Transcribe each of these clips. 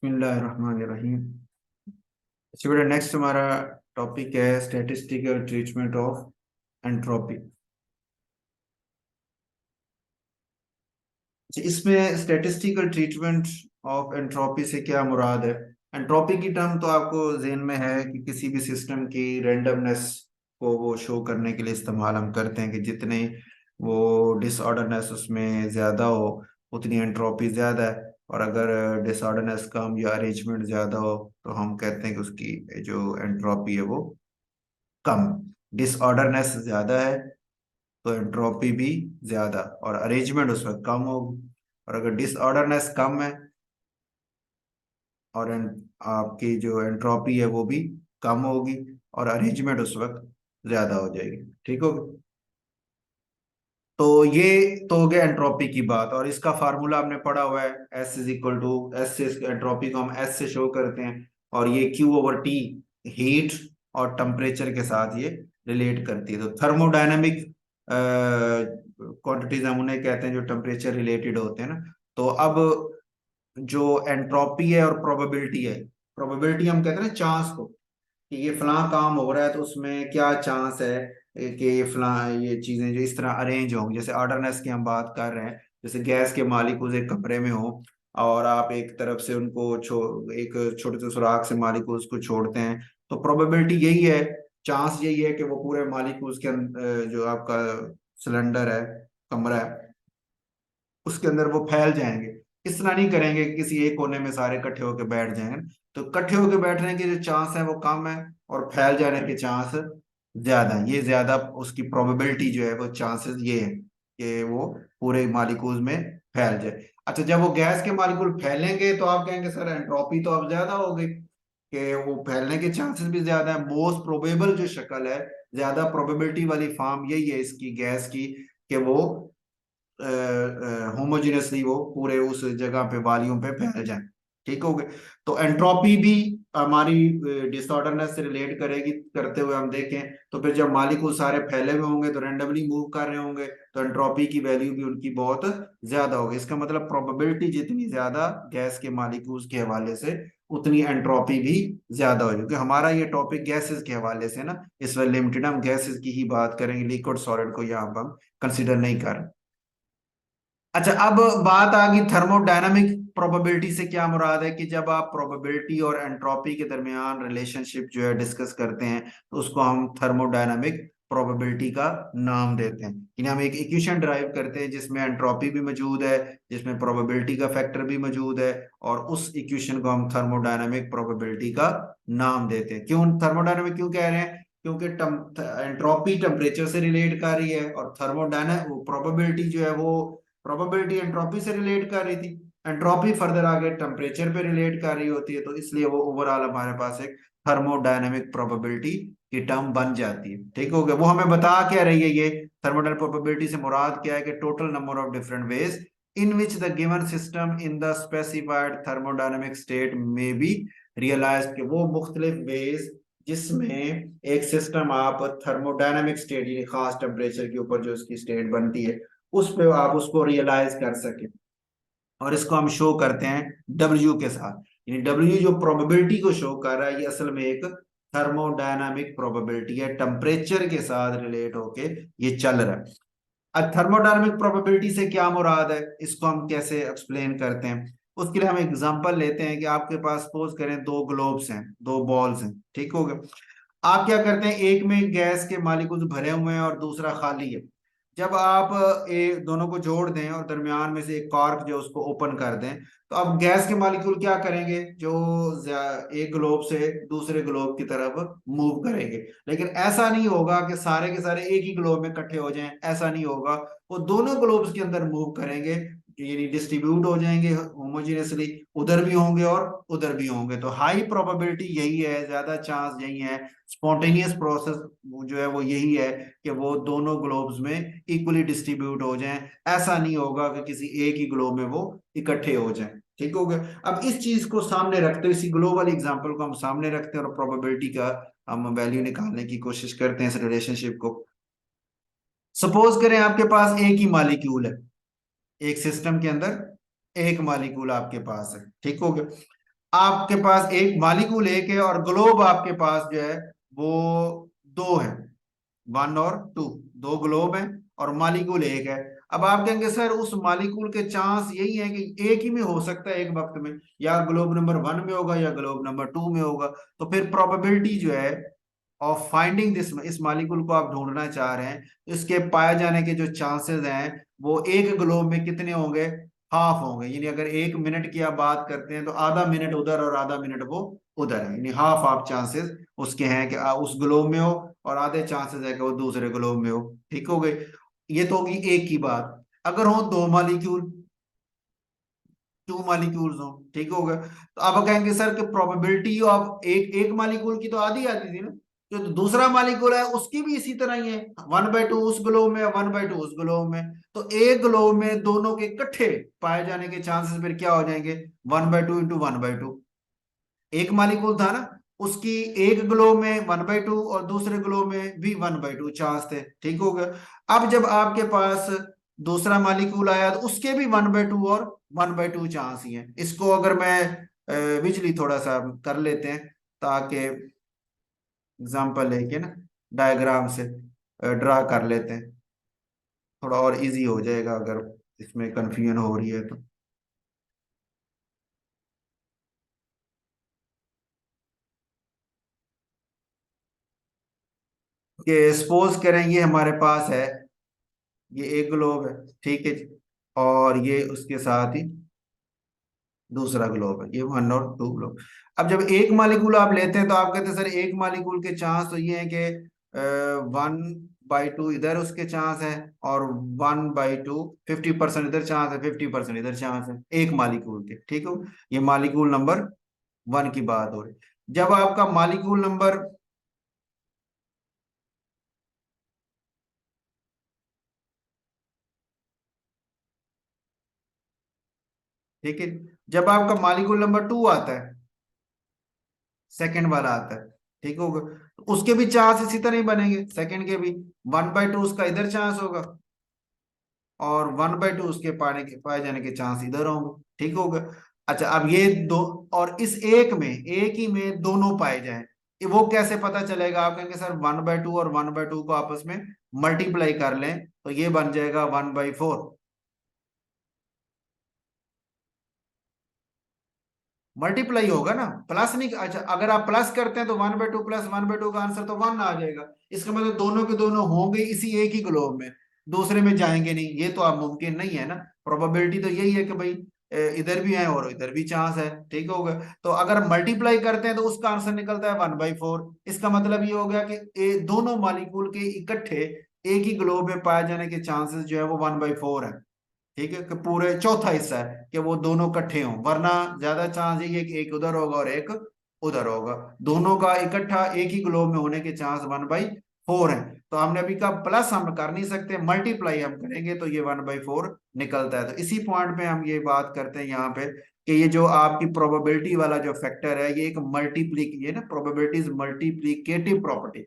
बिस्मिल्लाहिर्रहमानिर्रहीम। अच्छा बेटा, नेक्स्ट हमारा टॉपिक है स्टैटिस्टिकल ट्रीटमेंट ऑफ एंट्रोपी। इसमें स्टैटिस्टिकल ट्रीटमेंट ऑफ एंट्रोपी से क्या मुराद है? एंट्रोपी की टर्म तो आपको ज़हन में है कि किसी भी सिस्टम की रेंडमनेस को वो शो करने के लिए इस्तेमाल हम करते हैं कि जितने वो डिसऑर्डरनेस उसमें ज़्यादा हो उतनी एंट्रोपी ज़्यादा है, और अगर डिसऑर्डरनेस कम या अरेंजमेंट ज़्यादा हो तो हम कहते हैं कि उसकी जो एंट्रोपी है वो कम। डिसऑर्डरनेस ज़्यादा है तो एंट्रोपी भी ज़्यादा, और अरेंजमेंट उस वक्त कम होगी। और अगर डिसऑर्डरनेस कम है और आपकी जो एंट्रोपी है वो भी कम होगी, और अरेंजमेंट उस वक्त ज्यादा हो जाएगी। ठीक होगी। तो ये तो हो गया एंट्रोपी की बात, और इसका फार्मूला आपने पढ़ा हुआ है, S is equal to S से एंट्रोपी को हम एस से शो करते हैं, और ये क्यू ओवर टी हीट और टेम्परेचर के साथ ये रिलेट करती है। तो थर्मोडायनेमिक क्वांटिटीज हम उन्हें कहते हैं जो टेम्परेचर रिलेटेड होते हैं ना। तो अब जो एंट्रोपी है और प्रोबेबिलिटी है, प्रोबेबिलिटी हम कहते हैं ना चांस को, कि ये फलां काम हो रहा है तो उसमें क्या चांस है कि ये फलां ये चीजें जो इस तरह अरेंज होंगी। जैसे ऑर्डरनेस की हम बात कर रहे हैं, जैसे गैस के मालिक उस एक कमरे में हो और आप एक तरफ से उनको एक छोटे से सुराख से मालिक उसको छोड़ते हैं, तो प्रोबेबिलिटी यही है, चांस यही है कि वो पूरे मालिक उसके जो आपका सिलेंडर है, कमरा है, उसके अंदर वो फैल जाएंगे। इस तरह नहीं करेंगे कि किसी एक कोने में सारे इकट्ठे होकर बैठ जाएंगे। तो इकट्ठे होकर बैठने के जो चांस है वो कम है, और फैल जाने के चांस ज्यादा है। ये ज्यादा उसकी प्रोबेबिलिटी जो है वो चांसेस ये है कि वो पूरे मालिकूज में फैल जाए। अच्छा, जब वो गैस के मालिकूल फैलेंगे तो आप कहेंगे सर एंट्रोपी तो अब ज्यादा हो गई, कि वो फैलने के चांसेस भी ज्यादा है। मोस्ट प्रोबेबल जो शक्ल है, ज्यादा प्रोबेबिलिटी वाली फॉर्म यही है इसकी गैस की, कि वो होमोजेनियसली वो पूरे उस जगह पे वॉल्यूम पे फैल जाए। ठीक हो गए। तो एंट्रोपी भी हमारी डिसऑर्डरनेस से रिलेट करेगी। करते हुए हम देखें तो फिर जब मालिक्यूल सारे फैले हुए होंगे तो रेंडमली मूव कर रहे होंगे, तो एंट्रोपी की वैल्यू भी उनकी बहुत ज्यादा होगी। इसका मतलब प्रोबेबिलिटी जितनी ज्यादा गैस के मालिक्यूल्स के हवाले से, उतनी एंट्रोपी भी ज्यादा होगी। क्योंकि हमारा ये टॉपिक गैसेस के हवाले से ना, इस वक्त लिमिटेड हम गैसेस की ही बात करेंगे, लिक्विड सॉलिड को यहाँ पर हम कंसिडर नहीं कर रहे। अच्छा, अब बात आ गई थर्मोडायनामिक प्रोबेबिलिटी से क्या मुराद है, कि जब आप प्रोबेबिलिटी और एंट्रोपी के दरमियान रिलेशनशिप जो है डिस्कस करते हैं तो उसको हम थर्मोडायनामिक प्रोबेबिलिटी का नाम देते हैं। यानी हम एक इक्वेशन ड्राइव करते हैं जिसमें एंट्रोपी भी मौजूद है, जिसमें प्रोबेबिलिटी का फैक्टर भी मौजूद है, और उस इक्वेशन को हम थर्मोडायनामिक प्रोबेबिलिटी का नाम देते हैं। क्यों थर्मोडायनामिक क्यों कह रहे हैं? क्योंकि एंट्रोपी टेम्परेचर से रिलेट कर रही है, और थर्मोडायनामिक प्रोबेबिलिटी जो है वो प्रोबेबिलिटी एंट्रोपी से रिलेट कर रही थी। एंट्रोपी फर्दर आगे टेम्परेचर पे रिलेट कर रही होती है, तो इसलिए वो ओवरऑल हमारे पास एक थर्मोडायनेमिक प्रोबेबिलिटी की टर्म बन जाती है। ठीक हो गया। वो हमें बता क्या रही है ये थर्मोडायनेमिक प्रोबेबिलिटी से मुराद क्या है, कि total number of different ways in which the given system in the specified thermodynamic state में बी रियलाइज्ड, कि वो मुख्तलिफ वेज जिसमें एक सिस्टम आप थर्मोडायनेमिक स्टेट यानी खास टेम्परेचर के ऊपर जो उसकी स्टेट बनती है उस पे आप उसको रियलाइज कर सके। और इसको हम शो करते हैं डब्ल्यू के साथ। यानी डब्ल्यू जो प्रोबेबिलिटी को शो कर रहा है, ये असल में एक थर्मोडायनामिक प्रोबेबिलिटी है, टेम्परेचर के साथ रिलेट होके ये चल रहा है। अब थर्मोडायनामिक प्रोबेबिलिटी से क्या मुराद है, इसको हम कैसे एक्सप्लेन करते हैं? उसके लिए हम एग्जांपल लेते हैं कि आपके पास सपोज करें दो ग्लोब्स हैं, दो बॉल्स हैं। ठीक हो गया। आप क्या करते हैं, एक में गैस के मॉलिक्यूल्स भरे हुए हैं और दूसरा खाली है। जब आप दोनों को जोड़ दें और दरमियान में से एक कॉर्क जो उसको ओपन कर दें, तो अब गैस के मॉलिक्यूल क्या करेंगे, जो एक ग्लोब से दूसरे ग्लोब की तरफ मूव करेंगे। लेकिन ऐसा नहीं होगा कि सारे के सारे एक ही ग्लोब में इकट्ठे हो जाएं, ऐसा नहीं होगा। वो दोनों ग्लोब्स के अंदर मूव करेंगे, यानी डिस्ट्रीब्यूट हो जाएंगे होमोजेनियसली, उधर भी होंगे और उधर भी होंगे। तो हाई प्रोबेबिलिटी यही है, ज्यादा चांस यही है, स्पॉन्टेनियस प्रोसेस जो है वो यही है कि वो दोनों ग्लोब्स में इक्वली डिस्ट्रीब्यूट हो जाएं। ऐसा नहीं होगा कि किसी एक ही ग्लोब में वो इकट्ठे हो जाएं। ठीक हो गया। अब इस चीज को सामने रखते हुए, इसी ग्लोबल एग्जांपल को हम सामने रखते हैं और प्रोबेबिलिटी का हम वैल्यू निकालने की कोशिश करते हैं इस रिलेशनशिप को। सपोज करें आपके पास एक ही मॉलिक्यूल है, एक सिस्टम के अंदर एक मॉलिक्यूल आपके पास है। ठीक हो गया। आपके पास एक मालिक्यूल एक है और ग्लोब आपके पास जो है वो दो है, 1 और 2, दो ग्लोब हैं और मालिक्यूल एक है। अब आप कहेंगे सर उस मालिक्यूल के चांस यही है कि एक ही में हो सकता है एक वक्त में, या ग्लोब नंबर 1 में होगा या ग्लोब नंबर 2 में होगा। तो फिर प्रोबेबिलिटी जो है ऑफ फाइंडिंग दिस, इस मालिक्यूल को आप ढूंढना चाह रहे हैं, इसके पाए जाने के जो चांसेस हैं वो एक ग्लोब में कितने होंगे, हाफ होंगे। यानी अगर 1 मिनट की आप बात करते हैं तो आधा मिनट उधर और आधा मिनट वो उधर है, यानी हाफ हाफ चांसेस उसके हैं कि उस ग्लोब में हो, और आधे चांसेस है कि वो दूसरे ग्लोब में हो। ठीक हो गए। ये तो होगी एक की बात। अगर हो दो मालिक्यूल, 2 मॉलिक्यूल्स हो, ठीक हो गया, तो अब कहेंगे सर कि प्रोबेबिलिटी ऑफ एक एक मॉलिक्यूल की तो आधी आधी थी ना, जो तो दूसरा मॉलिक्यूल है उसकी भी इसी तरह ही है, 1/2 उस ग्लोब में, 1/2 उस ग्लोब में। तो एक ग्लोब में दोनों के इकट्ठे पाए जाने के चांसेस फिर क्या हो जाएंगे, 1/2 इंटू 1/2। एक मॉलिक्यूल था ना, उसकी एक ग्लोब में 1/2 और दूसरे ग्लोब में भी 1/2 चांस थे। ठीक हो गया। अब जब आपके पास दूसरा मॉलिक्यूल आया तो उसके भी 1/2 और 1/2 चांस ही है। इसको अगर मैं विचली थोड़ा सा कर लेते हैं, ताकि एग्जांपल लेके ना डायग्राम से ड्रा कर लेते हैं, थोड़ा और इजी हो जाएगा अगर इसमें कंफ्यूजन हो रही है तो। कि सपोज करें ये हमारे पास है, ये एक ग्लोब है, ठीक है जी, और ये उसके साथ ही दूसरा ग्लोब है, ये 1 और 2 ग्लोब। अब जब एक मालिक्यूल आप लेते हैं तो आप कहते हैं सर एक मालिक्यूल के चांस तो ये है कि 1/2 इधर उसके चांस है, और 1/2 50% इधर चांस है, 50% इधर चांस है एक मालिक्यूल के। ठीक हो, ये मालिक्यूल नंबर 1 की बात हो रही। जब आपका मालिक्यूल नंबर, ठीक है, जब आपका मालिक्यूल नंबर 2 आता है, सेकंड वाला आता है, ठीक होगा, तो उसके भी चांस इसी तरह ही बनेंगे, सेकंड के भी 1/2 उसका इधर चांस होगा, और 1/2 उसके पाने के पाए जाने के चांस इधर होंगे। ठीक होगा। अच्छा, अब ये दो, और इस एक में, एक ही में दोनों पाए जाएं, वो कैसे पता चलेगा? आप कहेंगे सर 1/2 और 1/2 को आपस में मल्टीप्लाई कर लें तो ये बन जाएगा 1/4। मल्टीप्लाई होगा ना, प्लस नहीं। अच्छा, अगर आप प्लस करते हैं तो 1/2 प्लस 1/2 का आंसर तो 1 आ जाएगा। इसका मतलब दोनों के दोनों होंगे इसी एक ही ग्लोब में, दूसरे में जाएंगे नहीं, ये तो आप मुमकिन नहीं है ना। प्रोबेबिलिटी तो यही है कि भाई इधर भी है और इधर भी चांस है। ठीक होगा। तो अगर मल्टीप्लाई करते हैं तो उसका आंसर निकलता है 1/4। इसका मतलब ये हो गया कि दोनों मॉलिक्यूल के इकट्ठे एक ही ग्लोब में पाए जाने के चांसेस जो है वो 1/4 है। ठीक है, कि पूरे चौथा हिस्सा है कि वो दोनों इकट्ठे हों, वरना ज्यादा चांस यही है कि एक उधर होगा और एक उधर होगा। दोनों का इकट्ठा एक ही ग्लोब में होने के चांस 1/4 है। तो हमने अभी कहा प्लस हम कर नहीं सकते, मल्टीप्लाई हम करेंगे तो ये 1/4 निकलता है। तो इसी पॉइंट पे हम ये बात करते हैं यहाँ पे कि ये जो आपकी प्रोबेबिलिटी वाला जो फैक्टर है, ये एक मल्टीप्लिक, ये ना प्रोबेबिलिटीज मल्टीप्लीकेटिव प्रॉपर्टी,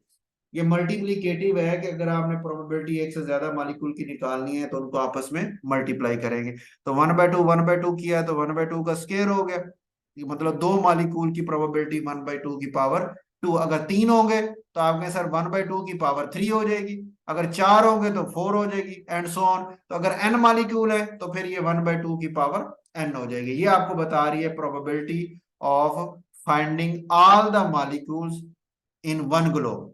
ये मल्टीप्लीकेटिव है कि अगर आपने प्रोबेबिलिटी एक से ज्यादा मॉलिक्यूल की निकालनी है तो उनको आपस में मल्टीप्लाई करेंगे। तो 1/2 किया तो 1/2 का स्क्वायर हो गया, ये मतलब दो मॉलिक्यूल की प्रोबेबिलिटी 1/2 की पावर 2। अगर तीन होंगे तो आपके सर 1/2 की पावर 3 हो जाएगी, अगर चार होंगे तो 4 हो जाएगी, एंड सो ऑन। तो अगर एन मॉलिक्यूल है तो फिर ये 1/2 की पावर एन हो जाएगी। ये आपको बता रही है probability of finding all the molecules in one globe,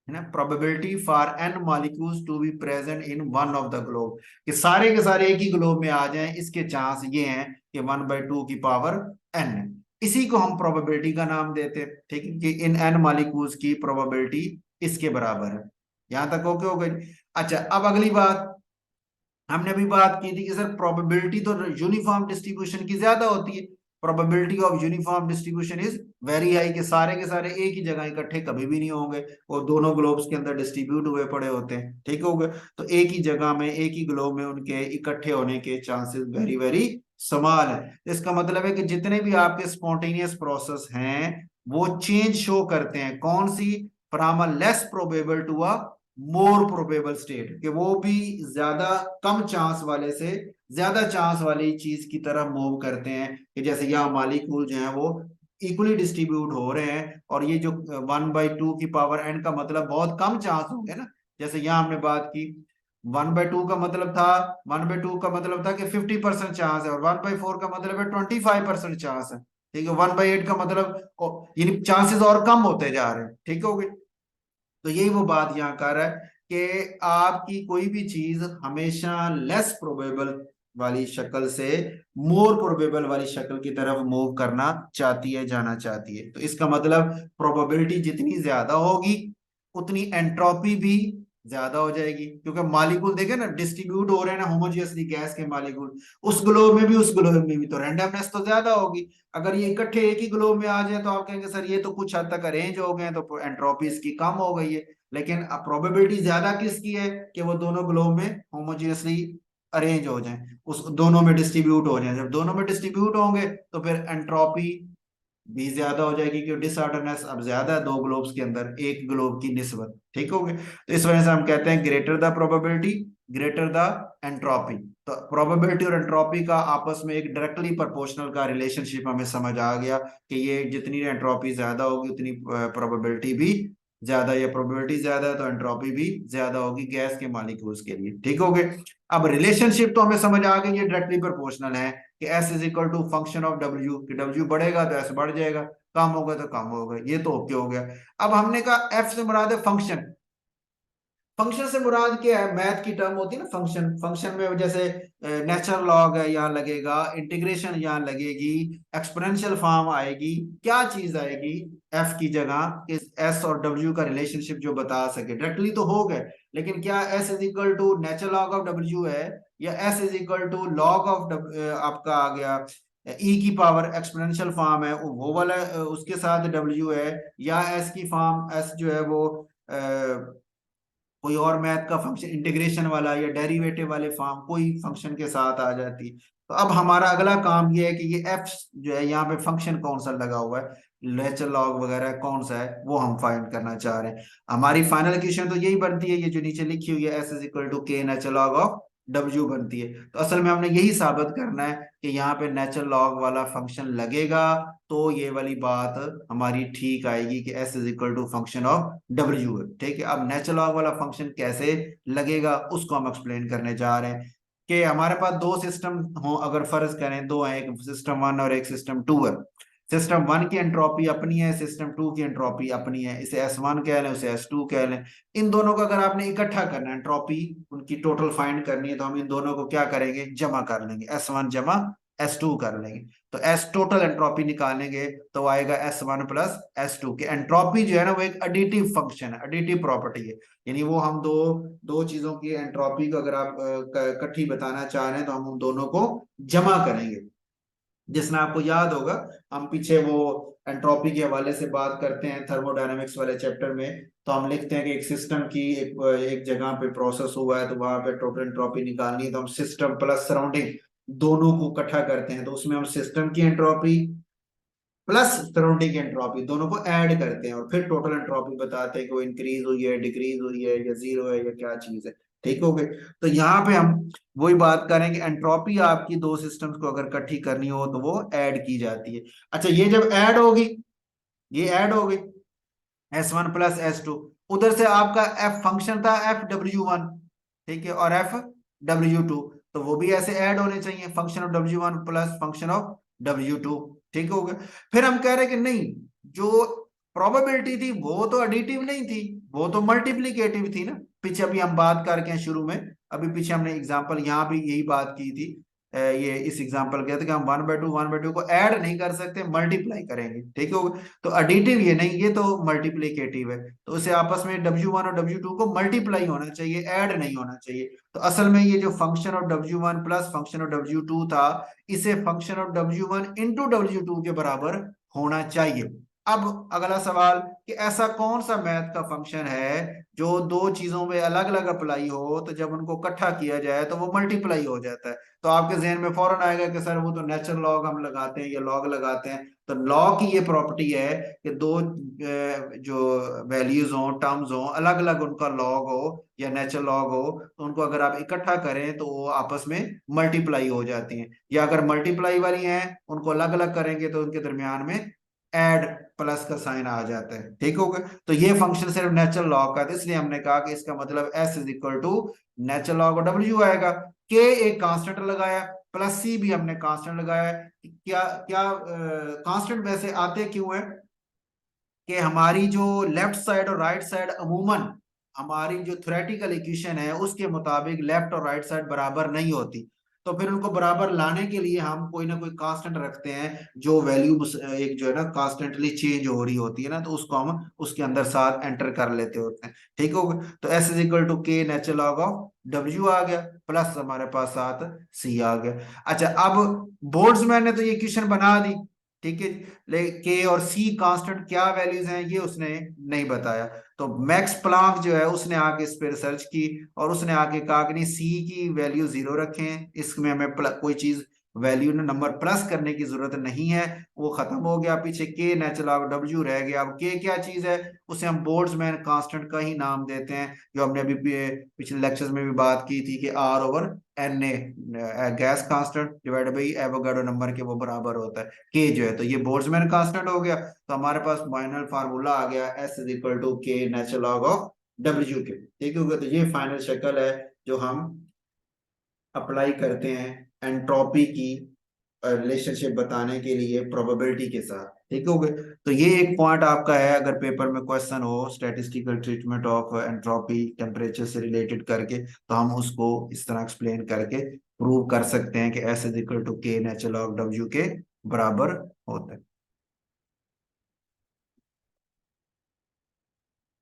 है ना, probability for N molecules to be present in one of the globe, कि सारे के सारे एक ही ग्लोब में आ जाएं, इसके चांस ये हैं कि 1/2 की पावर एन। इसी को हम प्रोबेबिलिटी का नाम देते हैं। ठीक है, कि इन एन मॉलिक्यूल्स की प्रोबेबिलिटी इसके बराबर है। यहां तक ओके हो गई। अच्छा, अब अगली बात, हमने अभी बात की थी कि सर प्रोबेबिलिटी तो यूनिफॉर्म डिस्ट्रीब्यूशन की ज्यादा होती है। Probability of uniform distribution is very high, कि सारे के सारे एक ही जगह इकट्ठे कभी भी नहीं होंगे, वो दोनों ग्लोब्स के अंदर डिस्ट्रीब्यूट हुए पड़े होते हैं। ठीक हो गए। तो एक ही जगह में, एक ही ग्लोब में उनके इकट्ठे होने के चांसेस वेरी वेरी स्मॉल है। इसका मतलब है कि जितने भी आपके स्पॉन्टेनियस प्रोसेस हैं वो चेंज शो करते हैं, कौन सी, from a less probable to a more probable state, कि वो भी ज्यादा कम चांस वाले से ज्यादा चांस वाली चीज की तरफ मूव करते हैं, कि जैसे यहाँ मालिक्यूल जो है वो इक्वली डिस्ट्रीब्यूट हो रहे हैं, और ये जो 1/2 की पावर n का मतलब बहुत कम चांस होंगे ना। जैसे यहाँ हमने बात की 1/2 का मतलब था, 1/2 का मतलब था कि 50% चांस है, और 1/4 का मतलब है 25% चांस है। ठीक है, 1/8 का मतलब यानी चांसेस और कम होते जा रहे हैं। ठीक हो गए। तो यही वो बात यहाँ कर रहा है कि आपकी कोई भी चीज हमेशा लेस प्रोबेबल वाली शक्ल से मोर प्रोबेबल वाली शक्ल की तरफ मूव करना चाहती है, जाना चाहती है। तो इसका मतलब प्रोबेबिलिटी जितनी ज्यादा होगी उतनी एंट्रोपी भी ज्यादा हो जाएगी, क्योंकि मालिक्यूल देखे ना डिस्ट्रीब्यूट हो रहे हैं ना होमोजियसली गैस के मालिक्यूल, उस ग्लोब में भी उस ग्लोब में भी, तो रैंडमनेस तो ज्यादा होगी। अगर ये इकट्ठे एक ही ग्लोब में आ जाए तो आप कहेंगे सर ये तो कुछ हद तक अरेंज हो गए हैं, तो एंट्रोपी इसकी कम हो गई है। लेकिन प्रोबेबिलिटी ज्यादा किसकी है कि वो दोनों ग्लोब में होमोजियसली अरेंज हो जाएं, उस दोनों में डिस्ट्रीब्यूट हो जाएं। जब दोनों में डिस्ट्रीब्यूट होंगे तो फिर एंट्रोपी भी ज्यादा हो जाएगी, क्योंकि डिसऑर्डरनेस अब ज्यादा है दो ग्लोब्स के अंदर एक ग्लोब की निस्बत। ठीक हो गए। तो इस वजह से हम कहते हैं greater the probability greater the entropy. तो प्रोबेबिलिटी और एंट्रोपी का आपस में एक डायरेक्टली प्रोपोर्शनल का रिलेशनशिप हमें समझ आ गया, कि ये जितनी एंट्रोपी ज्यादा होगी उतनी प्रोबेबिलिटी भी ज्यादा, या प्रोबेबिलिटी ज्यादा है तो एंट्रोपी भी ज्यादा होगी गैस के मॉलिक्यूल्स के लिए। ठीक हो गए। अब रिलेशनशिप तो हमें समझ आ गई, ये डायरेक्टली प्रोपोर्शनल है, कि S is equal to function of W, कि डब्ल्यू बढ़ेगा तो एस बढ़ जाएगा, कम होगा तो कम होगा। ये तो ओके हो गया। अब हमने कहा एफ से मुराद है फंक्शन। फंक्शन से मुराद क्या है, मैथ की टर्म होती है ना फंक्शन, फंक्शन में जैसे नेचुरल लॉग है यहाँ लगेगा, इंटीग्रेशन यहाँ लगेगी, एक्सपोनेंशियल फॉर्म आएगी, क्या चीज आएगी एफ की जगह, इस एस और डब्ल्यू का रिलेशनशिप जो बता सके। डायरेक्टली तो हो गए, लेकिन क्या S is equal to natural log of W है, या S is equal to log of आपका आ गया ई की पावर एक्सपोनेंशियल फॉर्म है वो वाला, उसके साथ डब्ल्यू है, या एस की फॉर्म एस जो है वो कोई और मैथ का फंक्शन इंटीग्रेशन वाला या डेरिवेटिव वाले फॉर्म कोई फंक्शन के साथ आ जाती। तो अब हमारा अगला काम ये है कि ये एफ जो है यहाँ पे फंक्शन कौन सा लगा हुआ है, नेचुरल लॉग वगैरह कौन सा है, वो हम फाइंड करना चाह रहे हैं। हमारी फाइनल इक्वेशन तो यही बनती है, ये जो नीचे लिखी हुई है एस इज इक्वल टू के नेचुरल लॉग ऑफ डब्ल्यू बनती है। तो असल में हमने यही साबित करना है कि यहाँ पे नेचुरल लॉग वाला फंक्शन लगेगा, तो ये वाली बात हमारी ठीक आएगी कि S is equal to function of W है। ठीक है। अब नेचुरल लॉग वाला फंक्शन कैसे लगेगा उसको हम एक्सप्लेन करने जा रहे हैं, कि हमारे पास दो सिस्टम हो, अगर फर्ज करें दो है, एक सिस्टम वन और एक सिस्टम टू है। सिस्टम वन की एंट्रोपी अपनी है, सिस्टम टू की एंट्रोपी अपनी है, इसे एस वन कह लें उसे एस टू कह लें। इन दोनों को अगर आपने इकट्ठा करना है, एंट्रोपी उनकी टोटल फाइंड करनी है, तो हम इन दोनों को क्या करेंगे, जमा कर लेंगे, एस वन जमा एस टू कर लेंगे। तो एस टोटल एंट्रोपी निकालेंगे तो आएगा S one plus S two. की एंट्रोपी जो है ना वो एक एडिटिव फंक्शन है, एडिटिव प्रॉपर्टी है, यानी वो हम दो दो चीजों की एंट्रोपी को अगर आप इकट्ठी बताना चाह रहे हैं तो हम उन दोनों को जमा करेंगे। जिसमें आपको याद होगा हम पीछे वो एंट्रोपी के हवाले से बात करते हैं थर्मोडायनेमिक्स वाले चैप्टर में, तो हम लिखते हैं कि एक सिस्टम की एक जगह पे प्रोसेस हुआ है तो वहां पे टोटल एंट्रोपी निकालनी है, तो हम सिस्टम प्लस सराउंडिंग दोनों को इकट्ठा करते हैं, तो उसमें हम सिस्टम की एंट्रोपी प्लस सराउंडिंग एंट्रोपी दोनों को ऐड करते हैं, और फिर टोटल एंट्रोपी बताते हैं कि वो इंक्रीज हुई है, डिक्रीज हुई है, या जीरो है, या क्या चीज है। ठीक हो गए। तो यहाँ पे हम वही बात करें कि एंट्रोपी आपकी दो सिस्टम्स को अगर इकट्ठी करनी हो तो वो ऐड की जाती है। अच्छा, ये जब ऐड होगी, ये ऐड हो गई S one plus S two, उधर से आपका एफ फंक्शन था एफ डब्ल्यू वन, ठीक है, और एफ डब्ल्यू टू, तो वो भी ऐसे ऐड होने चाहिए, function of W one plus function of W two. ठीक हो गया। फिर हम कह रहे हैं कि नहीं, जो प्रोबेबिलिटी थी वो तो एडिटिव नहीं थी, वो तो मल्टीप्लीकेटिव थी ना। पीछे अभी हम बात करके हैं शुरू में, अभी पीछे हमने एग्जांपल यहाँ भी यही बात की थी, ये इस एग्जांपल के कि हम 1/2 को ऐड नहीं कर सकते, मल्टीप्लाई करेंगे। ठीक है। तो एडिटिव ये नहीं, ये तो मल्टीप्लीकेटिव है, तो उसे आपस में डब्ल्यू वन और डब्ल्यू टू को मल्टीप्लाई होना चाहिए, ऐड नहीं होना चाहिए। तो असल में ये जो function of W one plus function of W two था, इसे function of W one into W two के बराबर होना चाहिए। अब अगला सवाल कि ऐसा कौन सा मैथ का फंक्शन है जो दो चीजों में अलग अलग अप्लाई हो, तो जब उनको इकट्ठा किया जाए तो वो मल्टीप्लाई हो जाता है। तो आपके जहन में फौरन आएगा कि सर वो तो नेचुरल लॉग हम लगाते हैं या लॉग लगाते हैं। तो लॉग की ये प्रॉपर्टी है कि दो जो वैल्यूज हो, टर्म्स हो, अलग अलग उनका लॉग हो या नेचुरल लॉग हो, तो उनको अगर आप इकट्ठा करें तो वो आपस में मल्टीप्लाई हो जाती हैं। या अगर मल्टीप्लाई वाली हैं उनको अलग अलग करेंगे तो उनके दरमियान में एड प्लस का साइन आ जाता है। ठीक हो गया। तो ये फंक्शन सिर्फ नेचुरल लॉग का था, इसलिए हमने कहा कि इसका मतलब S is equal to natural log और डब्ल्यू आएगा। के एक कांस्टेंट लगाया, प्लस सी भी हमने कांस्टेंट लगाया। क्या क्या कांस्टेंट वैसे आते क्यों है कि हमारी जो लेफ्ट साइड और राइट साइड अमूमन हमारी जो थ्योरेटिकल इक्वेशन है उसके मुताबिक लेफ्ट और राइट साइड बराबर नहीं होती। तो फिर उनको बराबर लाने के लिए हम कोई ना कोई कांस्टेंट रखते हैं, जो वैल्यू एक जो है ना कांस्टेंटली चेंज हो रही होती है ना, तो उसको हम उसके अंदर साथ एंटर कर लेते होते हैं। ठीक हो गया। तो एस इज इक्वल टू के नेचुरल लॉग ऑफ डब्ल्यू आ गया, प्लस हमारे पास साथ सी आ गया। अच्छा, अब बोल्ट्जमैन ने तो ये इक्वेशन बना दी, ठीक है, लेकिन के और सी कांस्टेंट क्या वैल्यूज हैं ये उसने नहीं बताया। तो मैक्स प्लांक जो है उसने आके इस पे रिसर्च की और उसने आके कहा कि नहीं, सी की वैल्यू 0 रखें, इसमें हमें कोई चीज वैल्यू ने नंबर प्लस करने की जरूरत नहीं है, वो खत्म हो गया। पीछे के नेचुरल लॉग डब्ल्यू रह गया। अब के क्या चीज है, उसे हम बोल्ट्जमैन कांस्टेंट का ही नाम देते हैं, जो हमने अभी पिछले लेक्चर्स में भी बात की थी कि R over N A, gas constant divide by Avogadro number के वो बराबर होता है के जो है। तो ये बोल्ट्जमैन कांस्टेंट हो गया। तो हमारे पास फाइनल फार्मूला आ गया एस इज इक्वल टू के नेचुरल लॉग ऑफ डब्ल्यू के। ठीक है। तो ये फाइनल शक्ल है जो हम अप्लाई करते हैं एंट्रोपी की रिलेशनशिप बताने के लिए प्रोबेबिलिटी के साथ। ठीक हो गए। तो ये एक पॉइंट आपका है, अगर पेपर में क्वेश्चन हो statistical treatment of entropy temperature से रिलेटेड करके, तो हम उसको इस तरह एक्सप्लेन करके प्रूव कर सकते हैं कि एस इज इक्वल टू के नेचुरल लॉग डब्ल्यू के बराबर होता है।